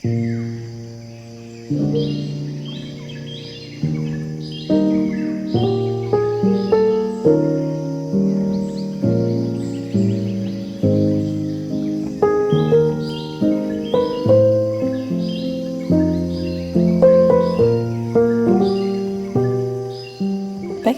Back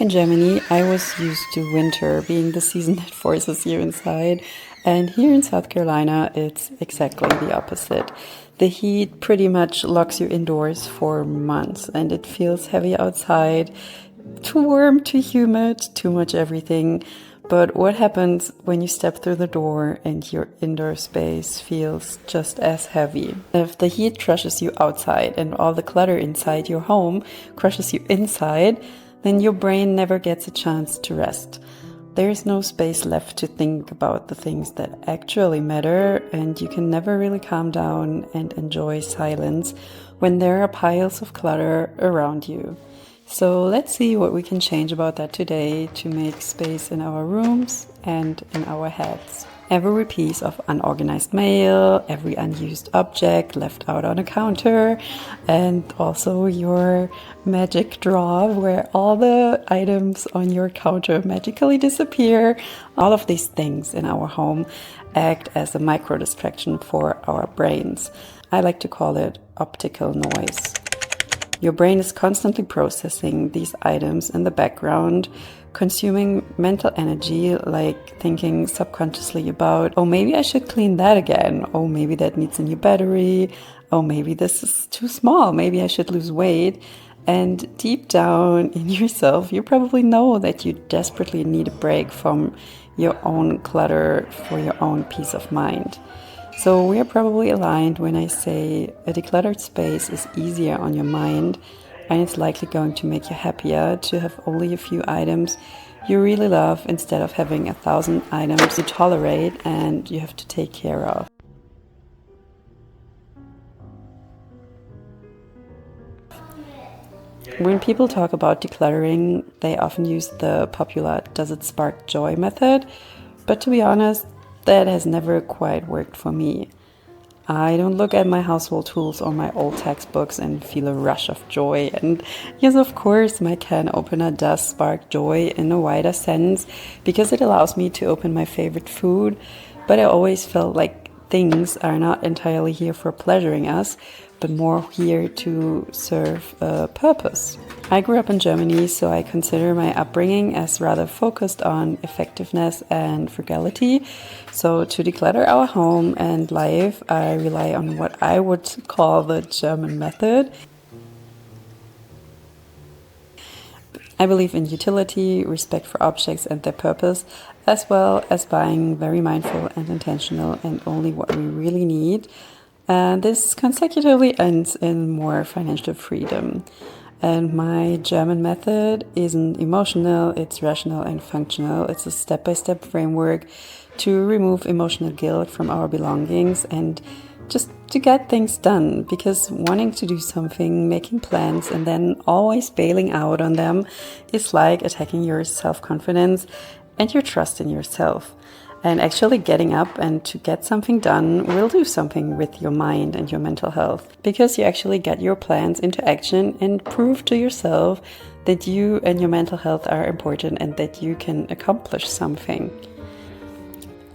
in Germany, I was used to winter being the season that forces you inside. And here in South Carolina, it's exactly the opposite. The heat pretty much locks you indoors for months, and it feels heavy outside, too warm, too humid, too much everything. But what happens when you step through the door and your indoor space feels just as heavy? If the heat crushes you outside and all the clutter inside your home crushes you inside, then your brain never gets a chance to rest. There is no space left to think about the things that actually matter, and you can never really calm down and enjoy silence when there are piles of clutter around you. So let's see what we can change about that today to make space in our rooms and in our heads. Every piece of unorganized mail, every unused object left out on a counter, and also your magic drawer where all the items on your counter magically disappear. All of these things in our home act as a micro distraction for our brains. I like to call it optical noise. Your brain is constantly processing these items in the background, consuming mental energy, like thinking subconsciously about, oh, maybe I should clean that again. Oh, maybe that needs a new battery. Oh, maybe this is too small. Maybe I should lose weight. And deep down in yourself, you probably know that you desperately need a break from your own clutter for your own peace of mind. So we are probably aligned when I say a decluttered space is easier on your mind, and it's likely going to make you happier to have only a few items you really love instead of having 1,000 items you tolerate and you have to take care of. When people talk about decluttering, they often use the popular "does it spark joy" method, but to be honest, that has never quite worked for me. I don't look at my household tools or my old textbooks and feel a rush of joy. And yes, of course, my can opener does spark joy in a wider sense because it allows me to open my favorite food. But I always felt like things are not entirely here for pleasuring us, but more here to serve a purpose. I grew up in Germany, so I consider my upbringing as rather focused on effectiveness and frugality. So to declutter our home and life, I rely on what I would call the German method. I believe in utility, respect for objects and their purpose, as well as buying very mindful and intentional and only what we really need. And this consecutively ends in more financial freedom. And my German method isn't emotional, it's rational and functional. It's a step-by-step framework to remove emotional guilt from our belongings and just to get things done. Because wanting to do something, making plans, and then always bailing out on them is like attacking your self-confidence and your trust in yourself. And actually getting up and to get something done will do something with your mind and your mental health, because you actually get your plans into action and prove to yourself that you and your mental health are important and that you can accomplish something.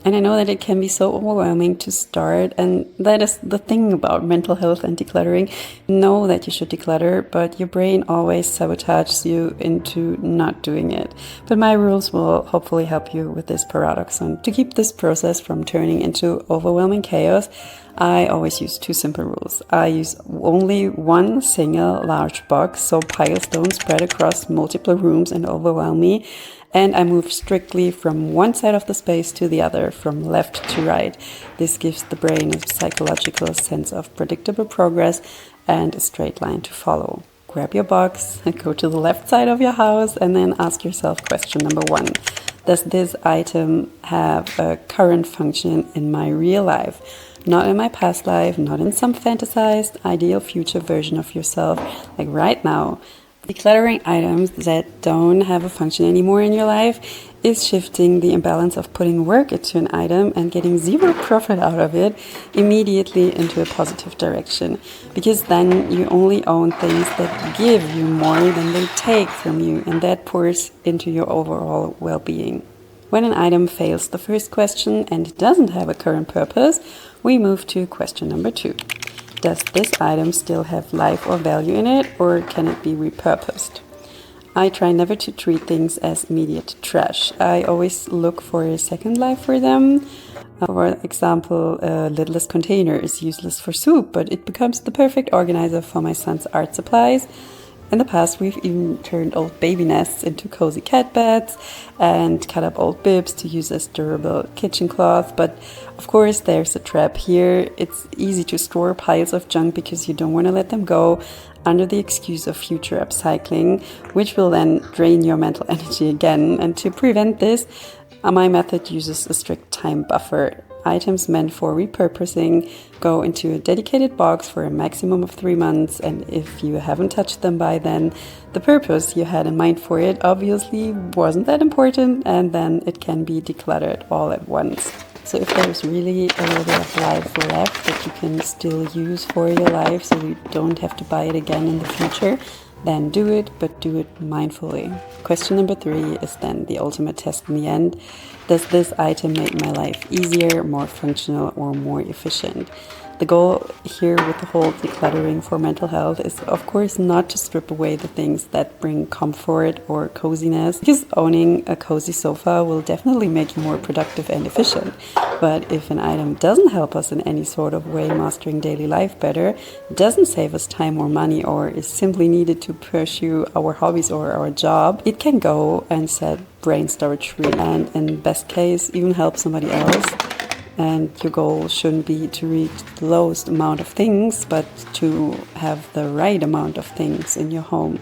And I know that it can be so overwhelming to start, and that is the thing about mental health and decluttering. Know that you should declutter, but your brain always sabotages you into not doing it. But my rules will hopefully help you with this paradox. And to keep this process from turning into overwhelming chaos, I always use two simple rules. I use only one single large box, so piles don't spread across multiple rooms and overwhelm me. And I move strictly from one side of the space to the other, from left to right. This gives the brain a psychological sense of predictable progress and a straight line to follow. Grab your box and go to the left side of your house and then ask yourself question number 1. Does this item have a current function in my real life? Not in my past life, not in some fantasized ideal future version of yourself, like right now. Decluttering items that don't have a function anymore in your life is shifting the imbalance of putting work into an item and getting zero profit out of it immediately into a positive direction. Because then you only own things that give you more than they take from you, and that pours into your overall well-being. When an item fails the first question and doesn't have a current purpose, we move to question number 2. Does this item still have life or value in it, or can it be repurposed? I try never to treat things as immediate trash. I always look for a second life for them. For example, a lidless container is useless for soup, but it becomes the perfect organizer for my son's art supplies. In the past, we've even turned old baby nests into cozy cat beds and cut up old bibs to use as durable kitchen cloth. But of course, there's a trap here. It's easy to store piles of junk because you don't want to let them go under the excuse of future upcycling, which will then drain your mental energy again. And to prevent this, my method uses a strict time buffer. Items meant for repurposing go into a dedicated box for a maximum of 3 months, and if you haven't touched them by then, the purpose you had in mind for it obviously wasn't that important, and then it can be decluttered all at once. So if there's really a little bit of life left that you can still use for your life so you don't have to buy it again in the future, then do it, but do it mindfully. Question number 3 is then the ultimate test in the end. Does this item make my life easier, more functional, or more efficient? The goal here with the whole decluttering for mental health is, of course, not to strip away the things that bring comfort or coziness, because owning a cozy sofa will definitely make you more productive and efficient. But if an item doesn't help us in any sort of way mastering daily life better, doesn't save us time or money, or is simply needed to pursue our hobbies or our job, it can go and set brain storage free, and in best case even help somebody else. And your goal shouldn't be to reach the lowest amount of things, but to have the right amount of things in your home.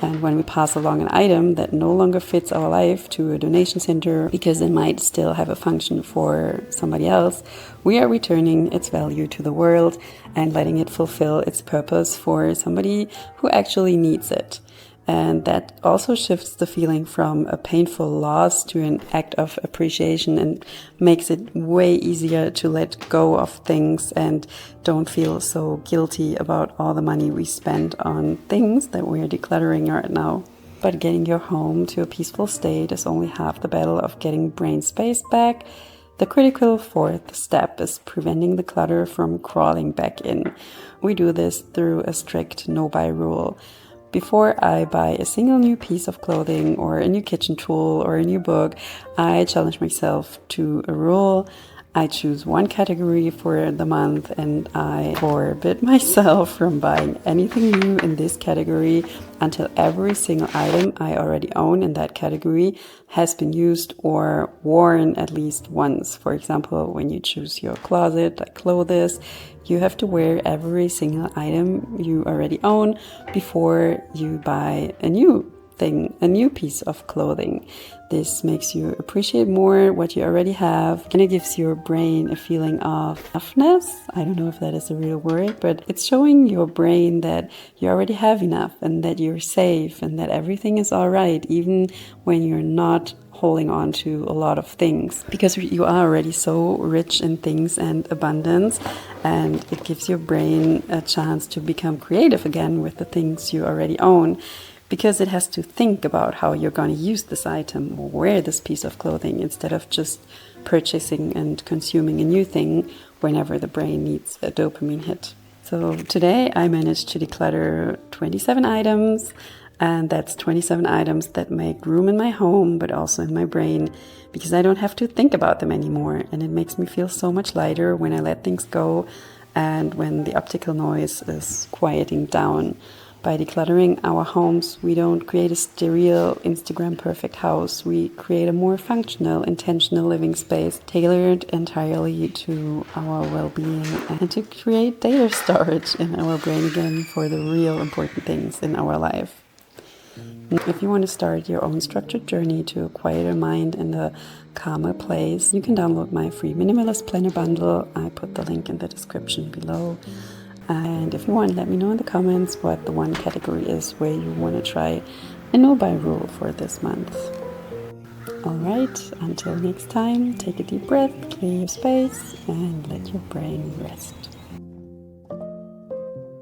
And when we pass along an item that no longer fits our life to a donation center because it might still have a function for somebody else, we are returning its value to the world and letting it fulfill its purpose for somebody who actually needs it. And that also shifts the feeling from a painful loss to an act of appreciation and makes it way easier to let go of things and don't feel so guilty about all the money we spend on things that we're decluttering right now. But getting your home to a peaceful state is only half the battle of getting brain space back. The critical 4th step is preventing the clutter from crawling back in. We do this through a strict no-buy rule. Before I buy a single new piece of clothing or a new kitchen tool or a new book, I challenge myself to a rule. I choose one category for the month and I forbid myself from buying anything new in this category until every single item I already own in that category has been used or worn at least once. For example, when you choose your closet, like clothes, you have to wear every single item you already own before you buy a new thing, a new piece of clothing. This makes you appreciate more what you already have, and it gives your brain a feeling of enoughness. I don't know if that is a real word, but it's showing your brain that you already have enough and that you're safe and that everything is all right, even when you're not holding on to a lot of things, because you are already so rich in things and abundance, and it gives your brain a chance to become creative again with the things you already own, because it has to think about how you're going to use this item or wear this piece of clothing instead of just purchasing and consuming a new thing whenever the brain needs a dopamine hit. So today I managed to declutter 27 items. And that's 27 items that make room in my home, but also in my brain, because I don't have to think about them anymore. And it makes me feel so much lighter when I let things go and when the optical noise is quieting down. By decluttering our homes, we don't create a sterile, Instagram perfect house. We create a more functional, intentional living space tailored entirely to our well-being and to create data storage in our brain again for the real important things in our life. If you want to start your own structured journey to a quieter mind and a calmer place, you can download my free minimalist planner bundle. I put the link in the description below. And if you want, let me know in the comments what the one category is where you want to try a no-buy rule for this month. Alright, until next time, take a deep breath, clear your space, and let your brain rest.